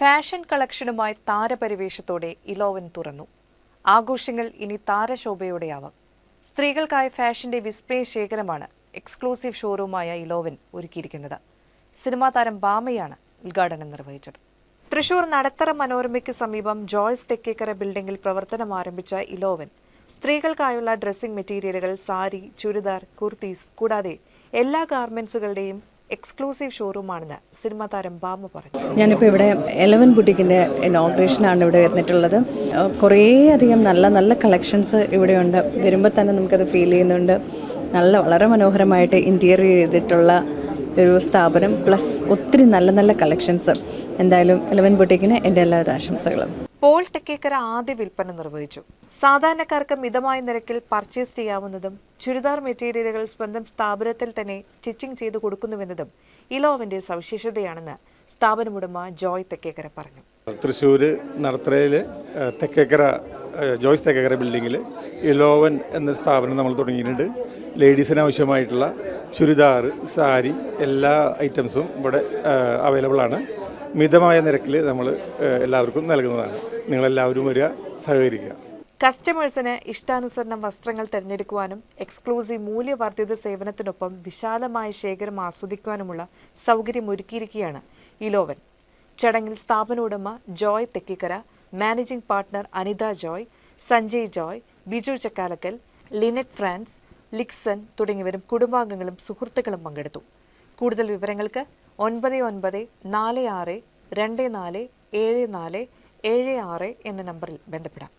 Fashion കളക്ഷനുമായി താരപരിവേഷത്തോടെ ഇലോവൻ തുറന്നു. ആഘോഷങ്ങൾ ഇനി താരശോഭയോടെയാവാം. സ്ത്രീകൾക്കായ ഫാഷന്റെ വിസ്മയ ശേഖരമാണ് എക്സ്ക്ലൂസീവ് ഷോറൂമായ ഇലോവൻ ഒരുക്കിയിരിക്കുന്നത്. സിനിമാ താരം ഭാമയാണ് ഉദ്ഘാടനം നിർവഹിച്ചത്. തൃശൂർ നടത്തറ മനോരമയ്ക്ക് സമീപം ജോയ്സ് തെക്കേക്കര ബിൽഡിംഗിൽ പ്രവർത്തനം ആരംഭിച്ച ഇലോവൻ സ്ത്രീകൾക്കായുള്ള ഡ്രസ്സിംഗ് മെറ്റീരിയലുകൾ, സാരി, ചുരിദാർ, കുർത്തീസ് കൂടാതെ എല്ലാ ഗാർമെന്റ്സുകളുടെയും എക്സ്ക്ലൂസീവ് ഷോറൂമാണെന്ന് സിനിമാ താരം ഭാമ പറഞ്ഞു. ഞാനിപ്പോൾ ഇവിടെ 11 ബുട്ടിക്കിൻ്റെ ഇനോഗ്രേഷനാണ് ഇവിടെ വരുന്നിട്ടുള്ളത്. കുറേയധികം നല്ല നല്ല കളക്ഷൻസ് ഇവിടെയുണ്ട്. വരുമ്പോൾ തന്നെ നമുക്കത് ഫീൽ ചെയ്യുന്നുണ്ട്. വളരെ മനോഹരമായിട്ട് ഇൻറ്റീരിയർ ചെയ്തിട്ടുള്ള ഒരു സ്ഥാപനം, പ്ലസ് ഒത്തിരി നല്ല നല്ല കളക്ഷൻസ്. എന്തായാലും 11 ബുട്ടിക്കിന് എൻ്റെ എല്ലാവിധ ആശംസകളും. പോൾ തെക്കേക്കര ആദ്യ വിൽപ്പന നിർവഹിച്ചു. സാധാരണക്കാർക്ക് മിതമായ നിരക്കിൽ പർച്ചേസ് ചെയ്യാവുന്നതും ചുരിദാർ മെറ്റീരിയലുകൾ സ്വന്തം സ്ഥാപനത്തിൽ തന്നെ സ്റ്റിച്ചിങ് ചെയ്തു കൊടുക്കുന്നുവെന്നതും ഇലോവന്റെ സവിശേഷതയാണെന്ന് സ്ഥാപനമുടമ ജോയ് തെക്കേക്കര പറഞ്ഞു. തൃശ്ശൂർ നടത്തറയിൽ തെക്കേക്കര ജോയ്സ് തെക്കേക്കര ബിൽഡിങ്ങിൽ ഇലോവൻ എന്ന സ്ഥാപനം നമ്മൾ തുടങ്ങിയിട്ടുണ്ട്. ലേഡീസിന് ആവശ്യമായിട്ടുള്ള ചുരിദാർ, സാരി എല്ലാ ഐറ്റംസും ഇവിടെ അവൈലബിൾ ആണ്. മിതമായ നിരക്കിൽ നമ്മൾ എല്ലാവർക്കും നൽകുന്നതാണ്. നിങ്ങളെല്ലാവരും വരിക, സഹകരിക്കുക. കസ്റ്റമേഴ്സിന് ഇഷ്ടാനുസരണം വസ്ത്രങ്ങൾ തിരഞ്ഞെടുക്കുവാനും എക്സ്ക്ലൂസീവ് മൂല്യവർദ്ധിത സേവനത്തിനൊപ്പം വിശാലമായ ശേഖരം ആസ്വദിക്കുവാനുമുള്ള സൗകര്യം ഒരുക്കിയിരിക്കുകയാണ് ഇലോവൻ. ചടങ്ങിൽ സ്ഥാപന ഉടമ Joy Thekkikkara, managing partner Anitha Joy, Sanjay Joy, Biju Chakkalakkal, Linet Frans, Lixon തുടങ്ങിയവരും കുടുംബാംഗങ്ങളും സുഹൃത്തുക്കളും പങ്കെടുത്തു. കൂടുതൽ വിവരങ്ങൾക്ക് 9946247476 എന്ന നമ്പറിൽ ബന്ധപ്പെടാം.